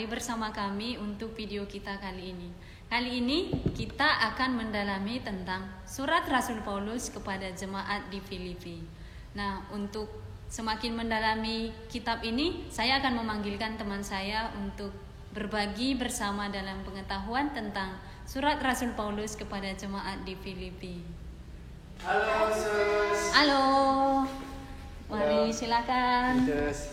kembali bersama kami untuk video kita kali ini. Kali ini kita akan mendalami tentang surat Rasul Paulus kepada jemaat di Filipi. Nah, untuk semakin mendalami kitab ini, saya akan memanggilkan teman saya untuk berbagi bersama dalam pengetahuan tentang surat Rasul Paulus kepada jemaat di Filipi. Halo, Sus. Halo. Mari silakan. Yes.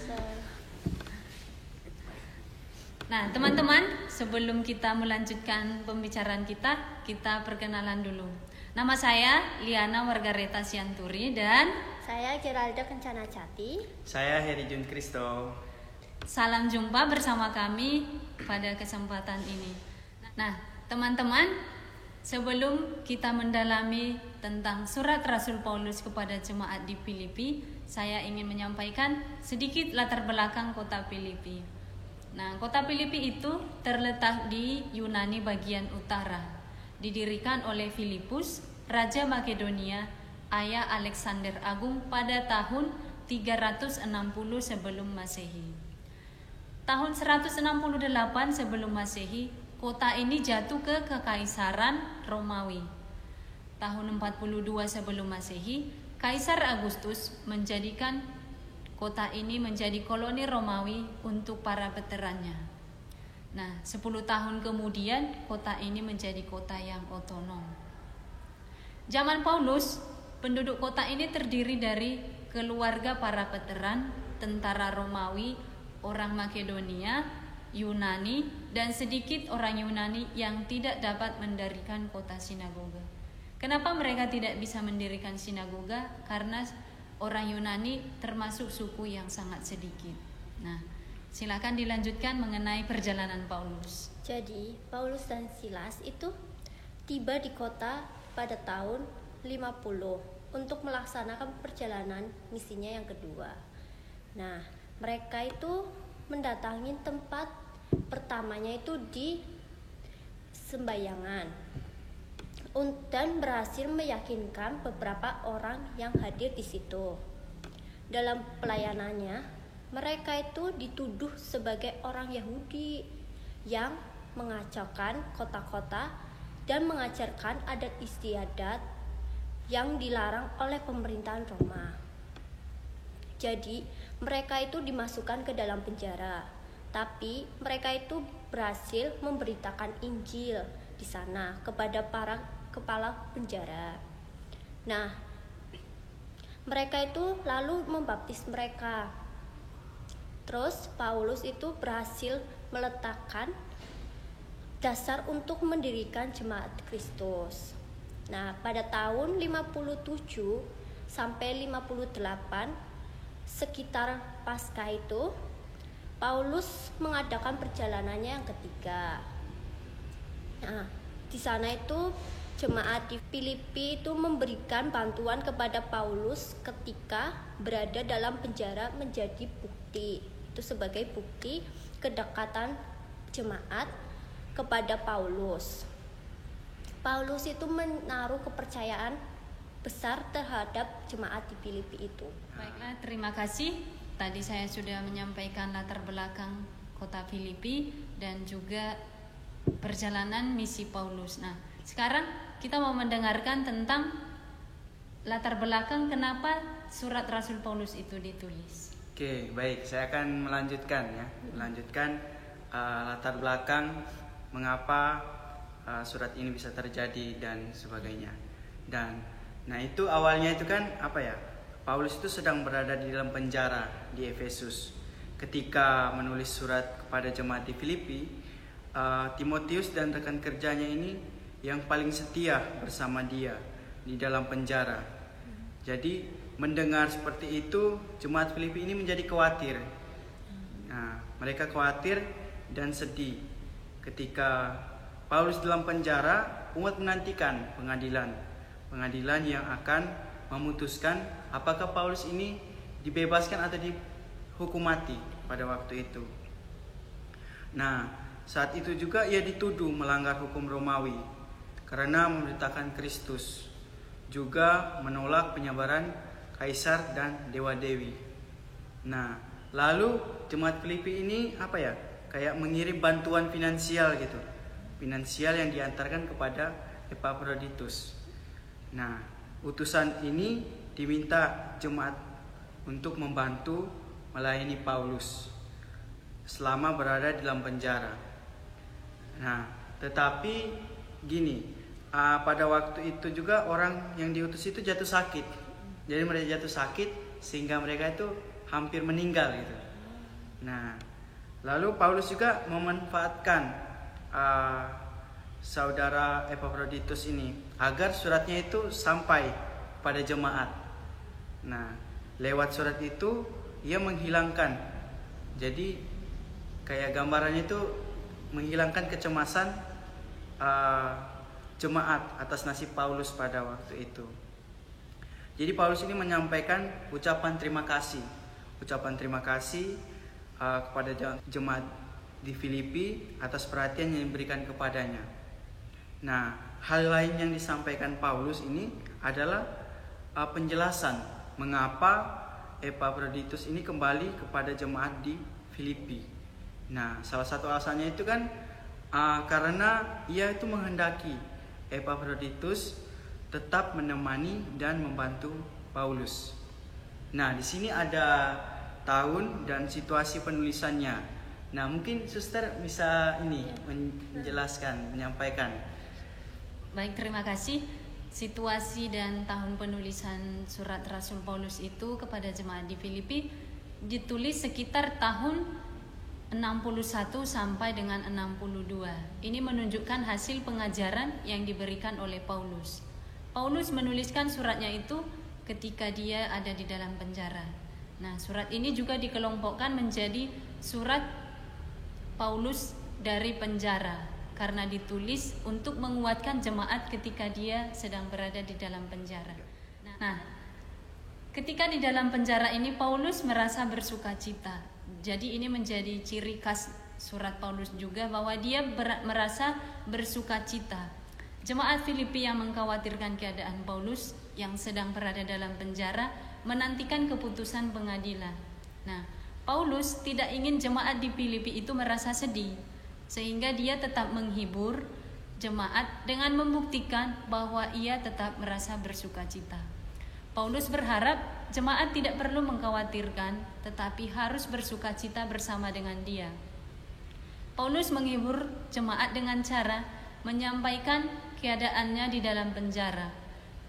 Nah, teman-teman, sebelum kita melanjutkan pembicaraan kita perkenalan dulu. Nama saya Liana Margareta Sianturi dan saya Geralda Kencana Jati. Saya Heri Jun Kristo. Salam jumpa bersama kami pada kesempatan ini. Nah, teman-teman, sebelum kita mendalami tentang surat Rasul Paulus kepada jemaat di Filipi, saya ingin menyampaikan sedikit latar belakang kota Filipi. Nah, kota Filipi itu terletak di Yunani bagian utara. Didirikan oleh Filipus, Raja Makedonia, ayah Alexander Agung pada tahun 360 sebelum Masehi. Tahun 168 sebelum Masehi, kota ini jatuh ke Kekaisaran Romawi. Tahun 42 sebelum Masehi, Kaisar Agustus menjadikan kota ini menjadi koloni Romawi untuk para veterannya. Nah, 10 tahun kemudian kota ini menjadi kota yang otonom. Zaman Paulus, penduduk kota ini terdiri dari keluarga para veteran, tentara Romawi, orang Makedonia, Yunani, dan sedikit orang Yunani yang tidak dapat mendirikan kota sinagoga. Kenapa mereka tidak bisa mendirikan sinagoga? Karena orang Yunani termasuk suku yang sangat sedikit. Nah, silakan dilanjutkan mengenai perjalanan Paulus. Jadi, Paulus dan Silas itu tiba di kota pada tahun 50 untuk melaksanakan perjalanan misinya yang kedua. Nah, mereka itu mendatangi tempat pertamanya itu di Sembayangan dan berhasil meyakinkan beberapa orang yang hadir di situ. Dalam pelayanannya, mereka itu dituduh sebagai orang Yahudi yang mengacaukan kota-kota dan mengajarkan adat istiadat yang dilarang oleh pemerintahan Roma. Jadi, mereka itu dimasukkan ke dalam penjara, tapi mereka itu berhasil memberitakan Injil di sana kepada para kepala penjara. Nah, mereka itu lalu membaptis mereka. Terus Paulus itu berhasil meletakkan dasar untuk mendirikan jemaat Kristus. Nah, pada tahun 57 sampai 58 sekitar Paskah itu Paulus mengadakan perjalanannya yang ketiga. Nah, di sana itu jemaat di Filipi itu memberikan bantuan kepada Paulus ketika berada dalam penjara menjadi bukti. Itu sebagai bukti kedekatan jemaat kepada Paulus. Paulus itu menaruh kepercayaan besar terhadap jemaat di Filipi itu. Baiklah, terima kasih. Tadi saya sudah menyampaikan latar belakang kota Filipi dan juga perjalanan misi Paulus. Nah, sekarang kita mau mendengarkan tentang latar belakang kenapa surat Rasul Paulus itu ditulis. Oke, baik. Saya akan melanjutkan latar belakang mengapa surat ini bisa terjadi dan sebagainya. Nah itu awalnya itu kan Paulus itu sedang berada di dalam penjara di Efesus. Ketika menulis surat kepada jemaat di Filipi, Timotius dan rekan kerjanya ini yang paling setia bersama dia di dalam penjara. Jadi mendengar seperti itu, jemaat Filipi ini menjadi khawatir. Nah, mereka khawatir dan sedih ketika Paulus dalam penjara. Umat menantikan pengadilan yang akan memutuskan apakah Paulus ini dibebaskan atau dihukum mati pada waktu itu. Nah, saat itu juga ia dituduh melanggar hukum Romawi karena memberitakan Kristus, juga menolak penyabaran kaisar dan dewa-dewi. Nah, lalu jemaat Filipi ini kayak mengirim bantuan finansial gitu, finansial yang diantarkan kepada Epaphroditus. Nah, utusan ini diminta jemaat untuk membantu melayani Paulus selama berada di dalam penjara. Nah, tetapi gini, pada waktu itu juga orang yang diutus itu jatuh sakit. Jadi mereka jatuh sakit sehingga mereka itu hampir meninggal gitu. Nah, lalu Paulus juga memanfaatkan saudara Epaphroditus ini agar suratnya itu sampai pada jemaat. Nah, lewat surat itu ia menghilangkan, jadi kayak gambarannya itu menghilangkan kecemasan jemaat atas nasib Paulus pada waktu itu. Jadi Paulus ini menyampaikan ucapan terima kasih kepada jemaat di Filipi atas perhatian yang diberikan kepadanya. Nah, hal lain yang disampaikan Paulus ini adalah penjelasan mengapa Epaphroditus ini kembali kepada jemaat di Filipi. Nah, salah satu alasannya itu kan karena ia itu menghendaki Epaphroditus tetap menemani dan membantu Paulus. Nah, di sini ada tahun dan situasi penulisannya. Nah, mungkin Suster bisa menjelaskan, menyampaikan. Baik, terima kasih. Situasi dan tahun penulisan surat Rasul Paulus itu kepada jemaat di Filipi ditulis sekitar tahun 61 sampai dengan 62. Ini menunjukkan hasil pengajaran yang diberikan oleh Paulus. Paulus menuliskan suratnya itu ketika dia ada di dalam penjara. Nah, surat ini juga dikelompokkan menjadi surat Paulus dari penjara karena ditulis untuk menguatkan jemaat ketika dia sedang berada di dalam penjara. Nah, ketika di dalam penjara ini Paulus merasa bersukacita. Jadi ini menjadi ciri khas surat Paulus juga bahwa dia merasa bersukacita. Jemaat Filipi yang mengkhawatirkan keadaan Paulus yang sedang berada dalam penjara menantikan keputusan pengadilan. Nah, Paulus tidak ingin jemaat di Filipi itu merasa sedih, sehingga dia tetap menghibur jemaat dengan membuktikan bahwa ia tetap merasa bersukacita. Paulus berharap jemaat tidak perlu mengkhawatirkan, tetapi harus bersukacita bersama dengan dia. Paulus menghibur jemaat dengan cara menyampaikan keadaannya di dalam penjara.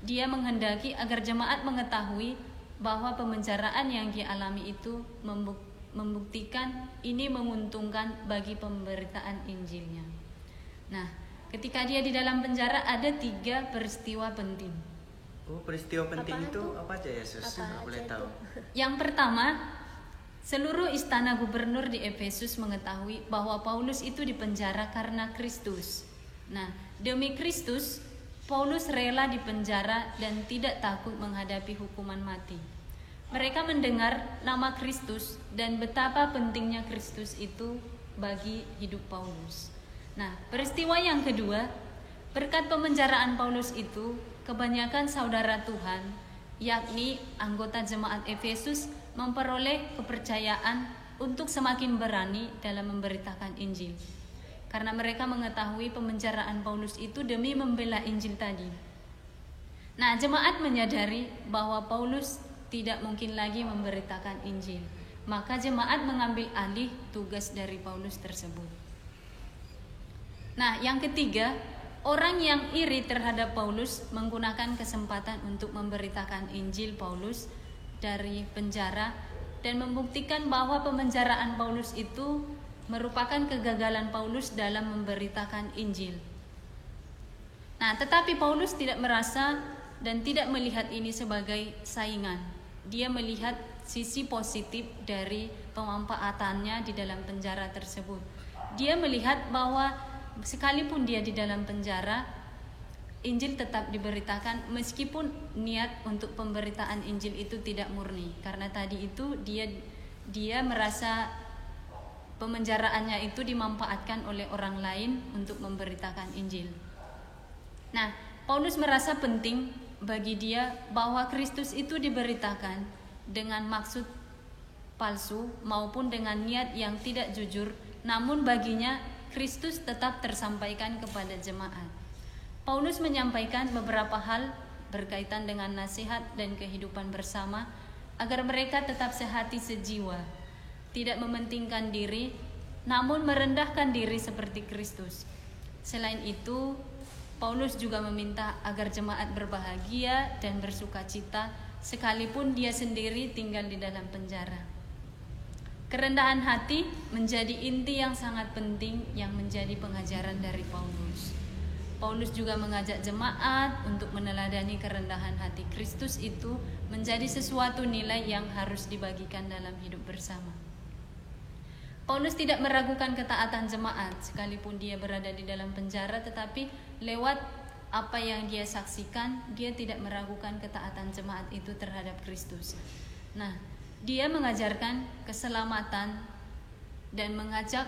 Dia menghendaki agar jemaat mengetahui bahwa pemenjaraan yang dialami itu membuktikan ini menguntungkan bagi pemberitaan Injilnya. Nah, ketika dia di dalam penjara ada 3 peristiwa penting. Oh, peristiwa penting itu apa aja ya, Sus? Boleh tahu? Yang pertama, seluruh istana gubernur di Efesus mengetahui bahwa Paulus itu dipenjara karena Kristus. Nah, demi Kristus, Paulus rela dipenjara dan tidak takut menghadapi hukuman mati. Mereka mendengar nama Kristus dan betapa pentingnya Kristus itu bagi hidup Paulus. Nah, peristiwa yang kedua, berkat pemenjaraan Paulus itu, kebanyakan saudara Tuhan, yakni anggota jemaat Efesus, memperoleh kepercayaan untuk semakin berani dalam memberitakan Injil. Karena mereka mengetahui pemenjaraan Paulus itu demi membela Injil tadi. Nah, jemaat menyadari bahwa Paulus tidak mungkin lagi memberitakan Injil. Maka jemaat mengambil alih tugas dari Paulus tersebut. Nah, yang ketiga, orang yang iri terhadap Paulus menggunakan kesempatan untuk memberitakan Injil Paulus dari penjara dan membuktikan bahwa pemenjaraan Paulus itu merupakan kegagalan Paulus dalam memberitakan Injil. Nah, tetapi Paulus tidak merasa dan tidak melihat ini sebagai saingan. Dia melihat sisi positif dari pemanfaatannya di dalam penjara tersebut. Dia melihat bahwa sekalipun dia di dalam penjara, Injil tetap diberitakan meskipun niat untuk pemberitaan Injil itu tidak murni. Karena tadi itu dia merasa pemenjaraannya itu dimanfaatkan oleh orang lain untuk memberitakan Injil. Nah, Paulus merasa penting bagi dia bahwa Kristus itu diberitakan dengan maksud palsu maupun dengan niat yang tidak jujur namun baginya Kristus tetap tersampaikan kepada jemaat. Paulus menyampaikan beberapa hal berkaitan dengan nasihat dan kehidupan bersama agar mereka tetap sehati sejiwa, tidak mementingkan diri, namun merendahkan diri seperti Kristus. Selain itu, Paulus juga meminta agar jemaat berbahagia dan bersukacita sekalipun dia sendiri tinggal di dalam penjara. Kerendahan hati menjadi inti yang sangat penting yang menjadi pengajaran dari Paulus. Paulus juga mengajak jemaat untuk meneladani kerendahan hati Kristus itu menjadi sesuatu nilai yang harus dibagikan dalam hidup bersama. Paulus tidak meragukan ketaatan jemaat sekalipun dia berada di dalam penjara, tetapi lewat apa yang dia saksikan, dia tidak meragukan ketaatan jemaat itu terhadap Kristus. Nah, dia mengajarkan keselamatan dan mengajak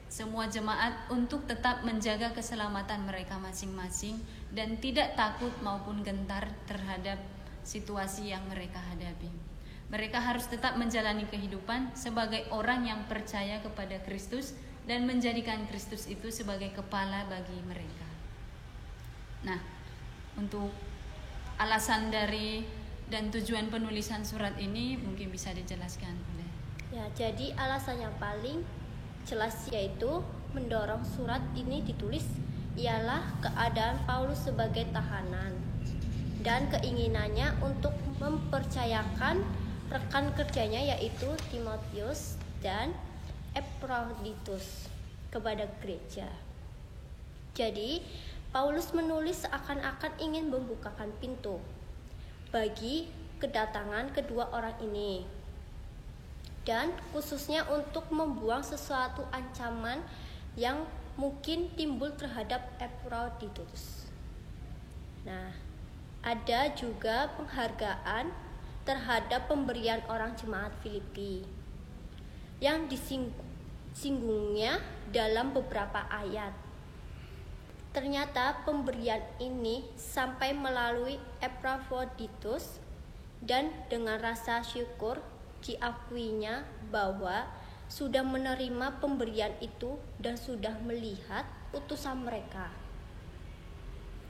semua jemaat untuk tetap menjaga keselamatan mereka masing-masing dan tidak takut maupun gentar terhadap situasi yang mereka hadapi. Mereka harus tetap menjalani kehidupan sebagai orang yang percaya kepada Kristus dan menjadikan Kristus itu sebagai kepala bagi mereka. Nah, untuk alasan dari dan tujuan penulisan surat ini mungkin bisa dijelaskan oleh. Ya, jadi alasan yang paling jelas yaitu mendorong surat ini ditulis ialah keadaan Paulus sebagai tahanan dan keinginannya untuk mempercayakan rekan kerjanya yaitu Timotius dan Epaphroditus kepada gereja. Jadi, Paulus menulis seakan-akan ingin membukakan pintu bagi kedatangan kedua orang ini, dan khususnya untuk membuang sesuatu ancaman yang mungkin timbul terhadap Epaphroditus. Nah, ada juga penghargaan terhadap pemberian orang jemaat Filipi yang disinggungnya dalam beberapa ayat. Ternyata pemberian ini sampai melalui Epaphroditus dan dengan rasa syukur diakuinya bahwa sudah menerima pemberian itu dan sudah melihat utusan mereka.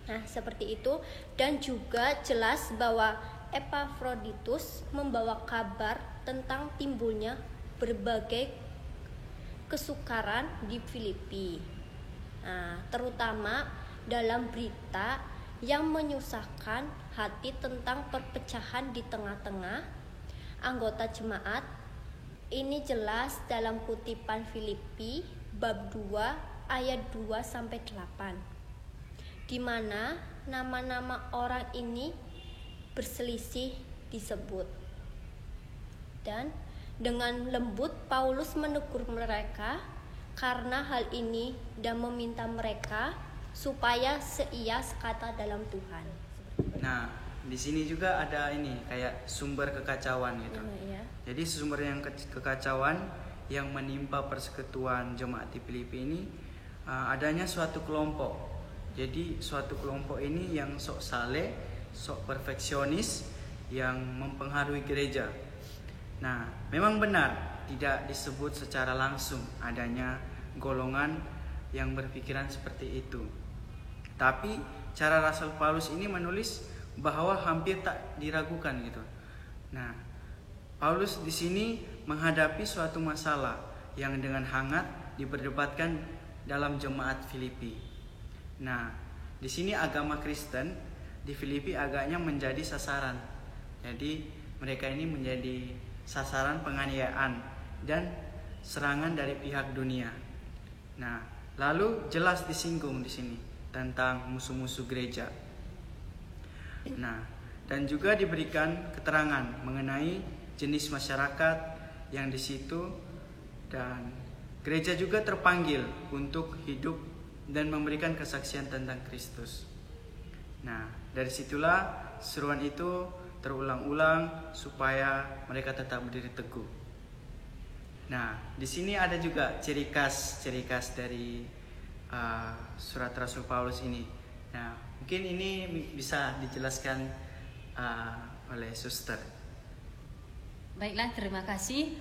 Nah, seperti itu, dan juga jelas bahwa Epaphroditus membawa kabar tentang timbulnya berbagai kesukaran di Filipi. Nah, terutama dalam berita yang menyusahkan hati tentang perpecahan di tengah-tengah anggota jemaat. Ini jelas dalam kutipan Filipi bab 2 ayat 2-8, di mana nama-nama orang ini berselisih disebut. Dan dengan lembut Paulus menegur mereka karena hal ini dan meminta mereka supaya seia sekata dalam Tuhan. Nah, di sini juga ada ini kayak sumber kekacauan gitu. Ya. Jadi sumber yang kekacauan yang menimpa persekutuan jemaat di Filipi ini adanya suatu kelompok. Jadi suatu kelompok ini yang sok saleh, sok perfeksionis yang mempengaruhi gereja. Nah, memang benar tidak disebut secara langsung adanya golongan yang berpikiran seperti itu. Tapi cara Rasul Paulus ini menulis bahwa hampir tak diragukan gitu. Nah, Paulus di sini menghadapi suatu masalah yang dengan hangat diperdebatkan dalam jemaat Filipi. Nah, di sini agama Kristen di Filipi agaknya menjadi sasaran. Jadi mereka ini menjadi sasaran penganiayaan dan serangan dari pihak dunia. Nah, lalu jelas disinggung di sini tentang musuh-musuh gereja. Nah, dan juga diberikan keterangan mengenai jenis masyarakat yang di situ, dan gereja juga terpanggil untuk hidup dan memberikan kesaksian tentang Kristus. Nah, dari situlah seruan itu terulang-ulang supaya mereka tetap berdiri teguh. Nah, di sini ada juga ciri khas dari surat Rasul Paulus ini. Nah, mungkin ini bisa dijelaskan oleh Suster. Baiklah, terima kasih.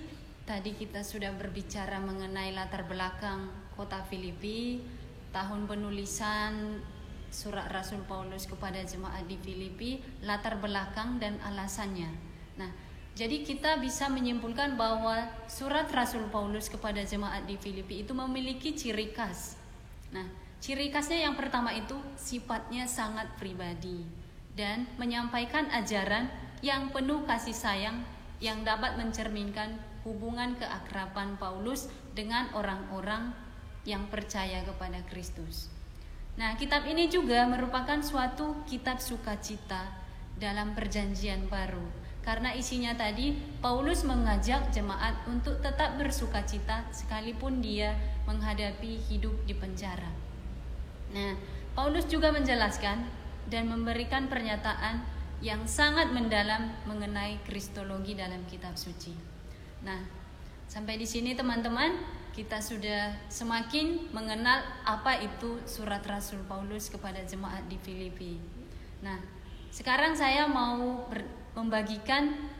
tadi kita sudah berbicara mengenai latar belakang kota Filipi, tahun penulisan surat Rasul Paulus kepada jemaat di Filipi, latar belakang dan alasannya. Nah, jadi kita bisa menyimpulkan bahwa surat Rasul Paulus kepada jemaat di Filipi itu memiliki ciri khas. Nah, ciri khasnya yang pertama itu sifatnya sangat pribadi dan menyampaikan ajaran yang penuh kasih sayang yang dapat mencerminkan hubungan keakraban Paulus dengan orang-orang yang percaya kepada Kristus. Nah, kitab ini juga merupakan suatu kitab sukacita dalam perjanjian baru. Karena isinya tadi, Paulus mengajak jemaat untuk tetap bersukacita sekalipun dia menghadapi hidup di penjara. Nah, Paulus juga menjelaskan dan memberikan pernyataan yang sangat mendalam mengenai kristologi dalam kitab suci. Nah, sampai di sini teman-teman, kita sudah semakin mengenal apa itu surat Rasul Paulus kepada jemaat di Filipi. Nah, sekarang saya mau membagikan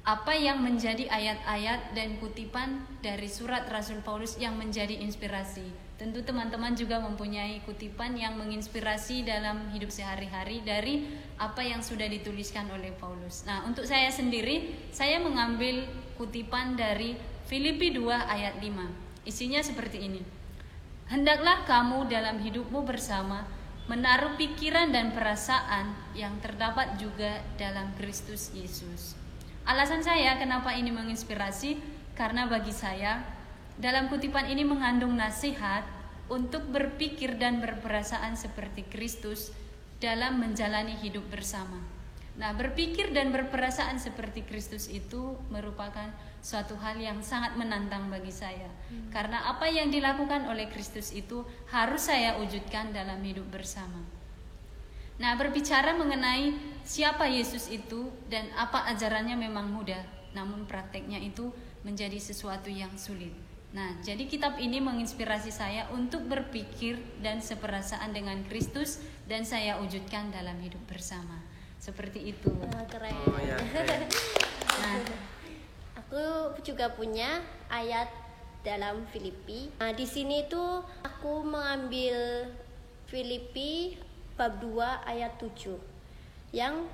apa yang menjadi ayat-ayat dan kutipan dari surat Rasul Paulus yang menjadi inspirasi. Tentu teman-teman juga mempunyai kutipan yang menginspirasi dalam hidup sehari-hari dari apa yang sudah dituliskan oleh Paulus. Nah, untuk saya sendiri, saya mengambil kutipan dari Filipi 2 ayat 5. Isinya seperti ini. Hendaklah kamu dalam hidupmu bersama menaruh pikiran dan perasaan yang terdapat juga dalam Kristus Yesus. Alasan saya kenapa ini menginspirasi, karena bagi saya dalam kutipan ini mengandung nasihat untuk berpikir dan berperasaan seperti Kristus dalam menjalani hidup bersama. Nah, berpikir dan berperasaan seperti Kristus itu merupakan suatu hal yang sangat menantang bagi saya. Karena apa yang dilakukan oleh Kristus itu harus saya wujudkan dalam hidup bersama. Nah, berbicara mengenai siapa Yesus itu dan apa ajarannya memang mudah, namun prakteknya itu menjadi sesuatu yang sulit. Nah, jadi kitab ini menginspirasi saya untuk berpikir dan seperasaan dengan Kristus dan saya wujudkan dalam hidup bersama. Seperti itu. Keren. Oh ya, keren. Nah, aku juga punya ayat dalam Filipi. Nah, di sini tuh aku mengambil Filipi bab 2 ayat 7 yang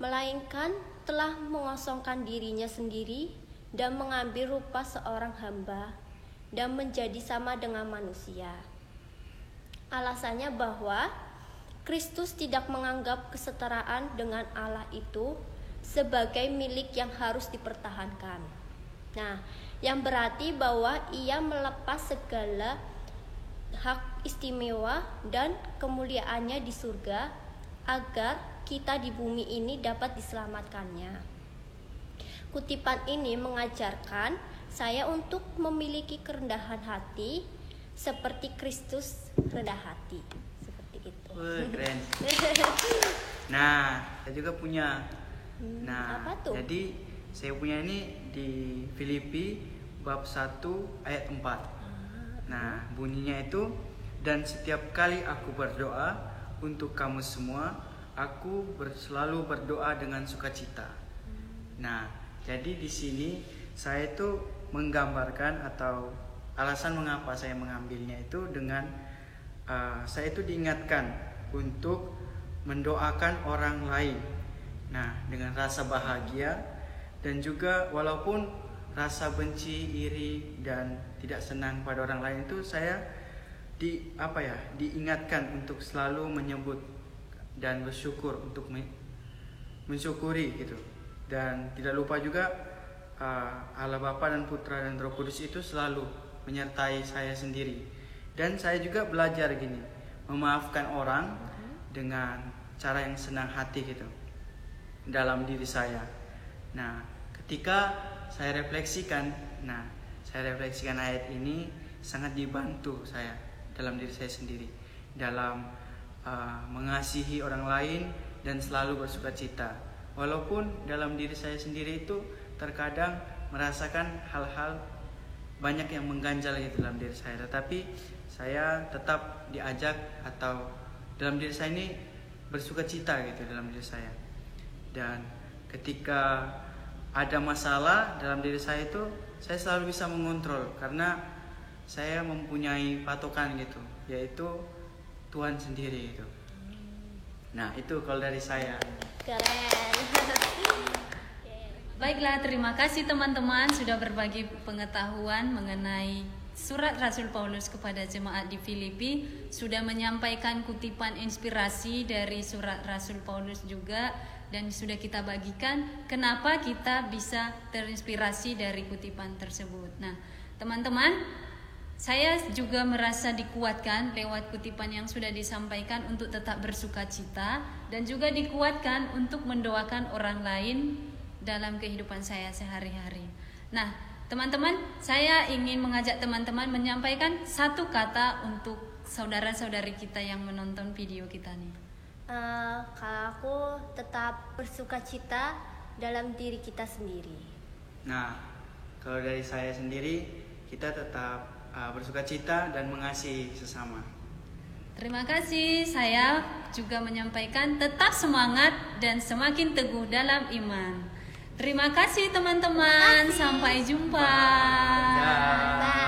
melainkan telah mengosongkan dirinya sendiri dan mengambil rupa seorang hamba dan menjadi sama dengan manusia. Alasannya bahwa Kristus tidak menganggap kesetaraan dengan Allah itu sebagai milik yang harus dipertahankan. Nah, yang berarti bahwa ia melepas segala hak istimewa dan kemuliaannya di surga agar kita di bumi ini dapat diselamatkannya. Kutipan ini mengajarkan saya untuk memiliki kerendahan hati seperti Kristus rendah hati. Seperti itu. Keren. Nah, saya juga punya. Nah, apa tuh? jadi saya punya ini di Filipi bab 1 ayat 4. Nah, bunyinya itu, dan setiap kali aku berdoa untuk kamu semua, aku selalu berdoa dengan sukacita. Nah, jadi di sini saya itu menggambarkan atau alasan mengapa saya mengambilnya itu dengan saya itu diingatkan untuk mendoakan orang lain. Nah, dengan rasa bahagia dan juga walaupun rasa benci, iri dan tidak senang pada orang lain itu saya diingatkan untuk selalu menyebut dan bersyukur, untuk mensyukuri gitu. Dan tidak lupa juga Allah Bapa dan Putra dan Roh Kudus itu selalu menyertai saya sendiri. Dan saya juga belajar gini, memaafkan orang dengan cara yang senang hati gitu dalam diri saya. Nah, ketika saya refleksikan ayat ini, sangat dibantu saya dalam diri saya sendiri dalam mengasihi orang lain dan selalu bersukacita. Walaupun dalam diri saya sendiri itu terkadang merasakan hal-hal banyak yang mengganjal gitu dalam diri saya, tetapi saya tetap diajak atau dalam diri saya ini bersukacita gitu dalam diri saya. Dan ketika ada masalah dalam diri saya itu, saya selalu bisa mengontrol karena saya mempunyai patokan gitu, yaitu Tuhan sendiri itu. Nah, itu kalau dari saya. Keren. Baiklah, terima kasih teman-teman sudah berbagi pengetahuan mengenai surat Rasul Paulus kepada jemaat di Filipi, sudah menyampaikan kutipan inspirasi dari surat Rasul Paulus juga, dan sudah kita bagikan kenapa kita bisa terinspirasi dari kutipan tersebut. Nah, teman-teman, saya juga merasa dikuatkan lewat kutipan yang sudah disampaikan untuk tetap bersukacita, dan juga dikuatkan untuk mendoakan orang lain dalam kehidupan saya sehari-hari. Nah, teman-teman, saya ingin mengajak teman-teman menyampaikan satu kata untuk saudara-saudari kita yang menonton video kita nih. Kalau aku tetap bersukacita dalam diri kita sendiri. Nah, kalau dari saya sendiri, kita tetap bersukacita dan mengasihi sesama. Terima kasih. Saya juga menyampaikan tetap semangat dan semakin teguh dalam iman. Terima kasih teman-teman. Sampai jumpa. Dah.